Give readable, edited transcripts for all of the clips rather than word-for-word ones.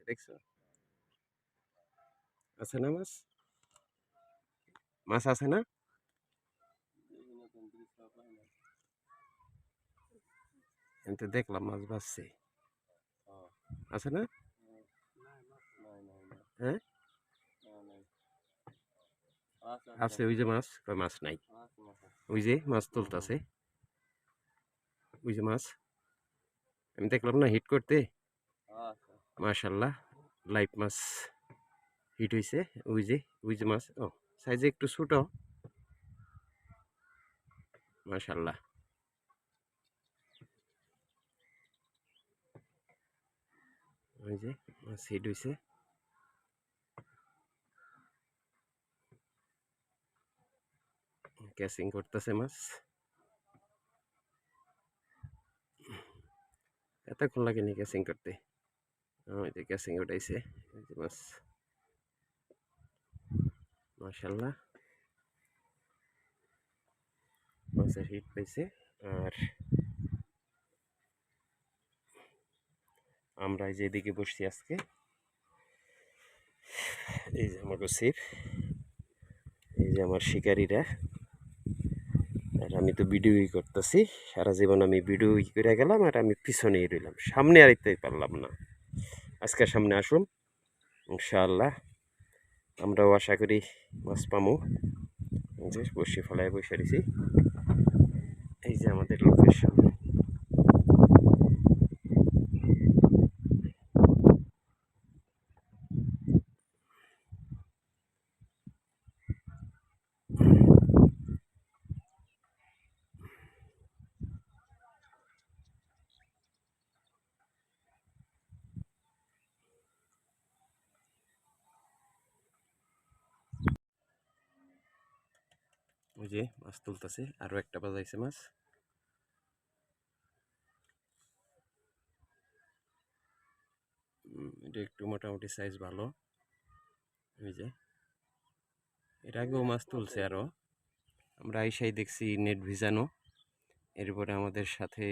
দেখছো? আছে না মাছ? মাছ আছে না? আমি তো দেখলাম মাছ ভাসছে। আছে না? হ্যাঁ, আছে। ওই যে মাছ, কই মাছ নাই। ওই যে মাছ তুলতাছে, ওই যে মাছ আমি দেখলাম না হিট করতে। মাশাল্লাহ, লাইভ মাছ হিট হয়েছে। ওই যে মাছ, ও সাইজে একটু ছোট। মাশাল্লাহ, ওই যে মাছ হিট হয়েছে। ক্যাচিং করতেছে মাছ। এতক্ষণ লাগেনি ক্যাচিং করতে। ওই যে ক্যাচিং উঠাইছে, ওই যে মাছ। মাশাল্লাহ, মাছের হিট পাইছে। আর আমরা এই যে এদিকে বসছি আজকে, এই যে আমার ছিপ, এই যে আমার শিকারীরা। আর আমি তো ভিডিওই করতেছি, সারা জীবন আমি ভিডিওই করে গেলাম আর আমি পিছনেই রইলাম, সামনে আইতে পারলাম না। আজকে সামনে আসুন, ইনশাআল্লাহ আমরাও আশা করি মাছ পামু। যে বসে ফেলায় বসে রয়েছি, এই যে আমাদের লোকেশন। ওই যে মাছ তুলতেছে, আরো একটা বাজাইছে মাছ। এটা একটু মোটামুটি সাইজ ভালো। ওই যে এর আগেও মাছ তুলছে আরো, আমরা আইসাই দেখছি নেট ভিজানো। এরপরে আমাদের সাথে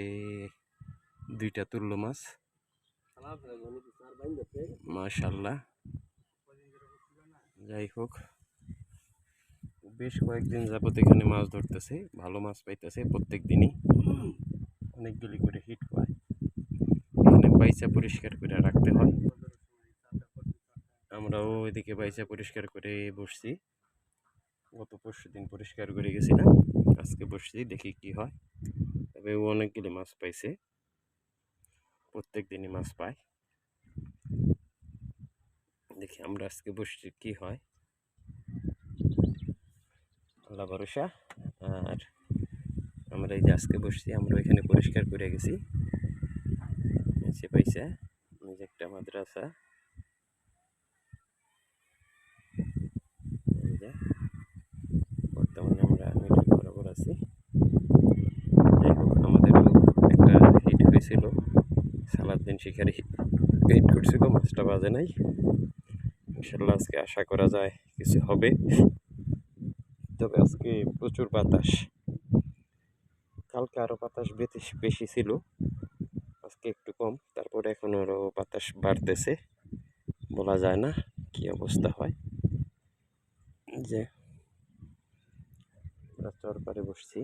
দুইটা তুললো মাছ। মাশাল্লাহ, যাই হোক বেশ কয়েকদিন যাবত এখানে মাছ ধরতেছে, ভালো মাছ পাইতেছে প্রত্যেক দিনই। অনেকগুলি করে হিট হয়, এখানে বাইচা পরিষ্কার করে রাখতে হয়। আমরাও এদিকে বাইচা পরিষ্কার করে বসছি। গত পরশু দিন পরিষ্কার করে গেছিলাম, আজকে বসছি দেখি কি হয়। তবে ও অনেকগুলি মাছ পাইছে, প্রত্যেক দিনই মাছ পায়। দেখি আমরা আজকে বসছি কি হয়, আল্লাহ ভরসা। আর আমরা এই যে আজকে বসছি, আমরা এখানে পরিষ্কার করে গেছি। এসে পাইছে এই যে একটা মাদ্রাসা, এই যে বর্তমানে আমরা মিটার বরাবর আছি। যাই হোক আমাদেরও একটা হিট হয়েছিল, সালাউদ্দিন শিকারি হিট করছিল, মাছটা বাজে নাই। ইনশাল্লাহ আজকে আশা করা যায় কিছু হবে। তবে আজকে প্রচুর বাতাস, কালকে আরো বাতাস বেশি ছিল, আজকে একটু কম। তারপরে এখন আরো বাতাস বাড়তেছে, বলা যায় না কি অবস্থা হয়। যে চর পারে বসছি,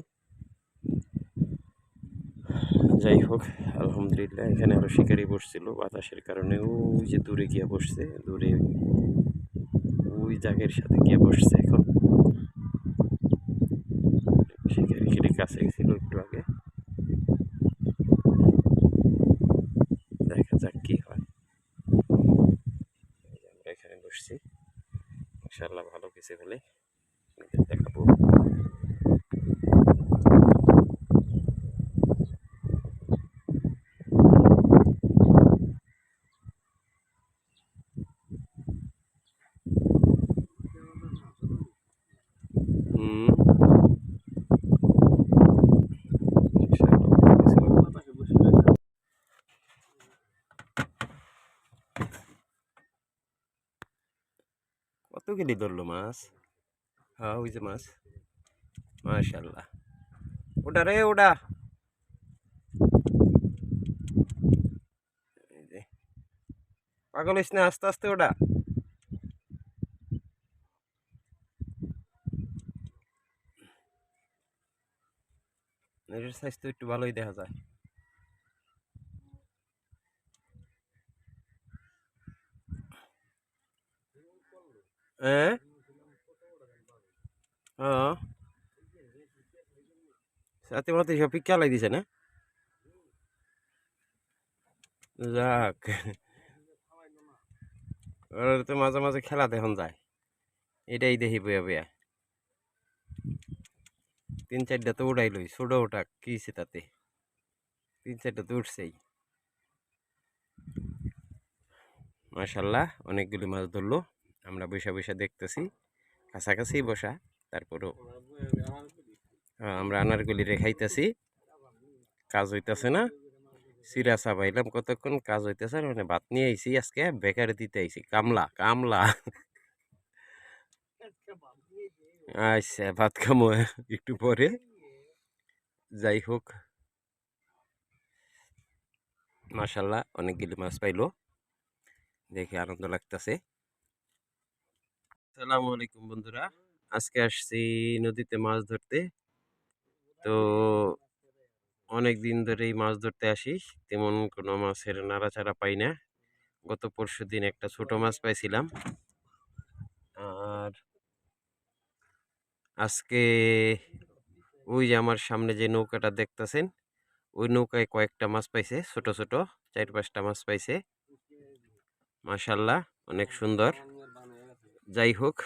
যাই হোক আলহামদুলিল্লাহ। এখানে আরো শিকারি বসছিল, বাতাসের কারণে ওই যে দূরে গিয়ে বসছে, দূরে ওই জায়গার সাথে গিয়ে বসছে। এখন শিকারি কাছে ছিল একটু আগে, দেখা যাক কি হয়। আমরা এখানে বসছি, ইনশাআল্লাহ ভালো কিছু হলে আপনাদের দেখাবো। কত গেলি ধরলো মাছ? হ্যাঁ ওই যে মাছ, মাশাল্লাহ। ওটা রে ওটা, এই যে পাগল হইস না, আস্তে আস্তে ওটা। এটার সাইজ তো একটু ভালোই দেখা যায়। হ্যাঁ, হ্যাঁ, সাথে মতো সব পিক চালাই দিছে না। যাক, ওর তো মাঝে মাঝে খেলা দেখুন যায়, এটাই দেখি বইয়া বইয়া। 3-4টা তো উড়াইলই, ছোট ওটা কি হইছে তাতে, 3-4টা তো উঠছেই। মাশাল্লাহ, অনেকগুলি মাছ ধরলো। আমরা বসে বসে দেখতেছি, কাছাকাছি বসা, তারপরও আমরা আনারগুলি রেখাইতেছি। কাজ হইতেছে না, চিরা চাবাইলাম কতক্ষণ, কাজ হইতেছে না, মানে ভাত নিয়ে আইছি আজকে, বেকারে দিতে আইছি, কামলা কামলা। আচ্ছা, ভাত খামো একটু পরে। যাই হোক, মাশাল্লাহ অনেকগুলি মাছ পাইলো, দেখে আনন্দ লাগতেছে। আসসালামু আলাইকুম বন্ধুরা, আজকে আসছি নদীতে মাছ ধরতে। তো অনেক দিন ধরেই মাছ ধরতে আসি, তেমন কোনো মাছের নাড়াচাড়া পাই না। গত পরশুদিন একটা ছোট মাছ পাইছিলাম, আর আজকে ওই যে আমার সামনে যে নৌকাটা দেখতেছেন, ওই নৌকায় কয়েকটা মাছ পাইছে, ছোট ছোট 4-5টা মাছ পাইছে। মাশাল্লাহ, অনেক সুন্দর। যাই হোক,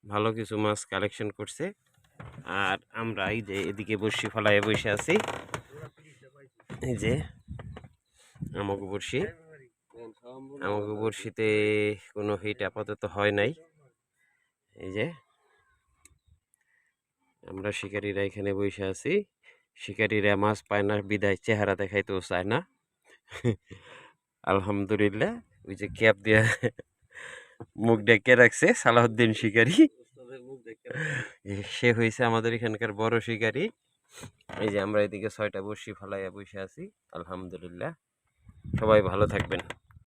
ভালো কিছু মাছ কালেকশন করছে। আর আমরা এই যে এদিকে বড়শি ফলাইয়ে বসে আছি, এই যে আমাকে বড়শি, আমাকে বড়শিতে কোনো হিট আপাতত হয় নাই। এই যে আমরা শিকারীরা এখানে বসে আছি, শিকারীরা মাছ পায় না বিদায় চেহারা দেখাইতেও চায় না। আলহামদুলিল্লাহ, ওই যে ক্যাপ দিয়ে মুখ ডেকে রাখছে সালাউদ্দিন শিকারী, সে হয়েছে আমাদের এখানকার বড় শিকারী। এই যে আমরা এদিকে 6টা বড়শি ফলাইয়া বসে আছি। আলহামদুলিল্লাহ, সবাই ভালো থাকবেন।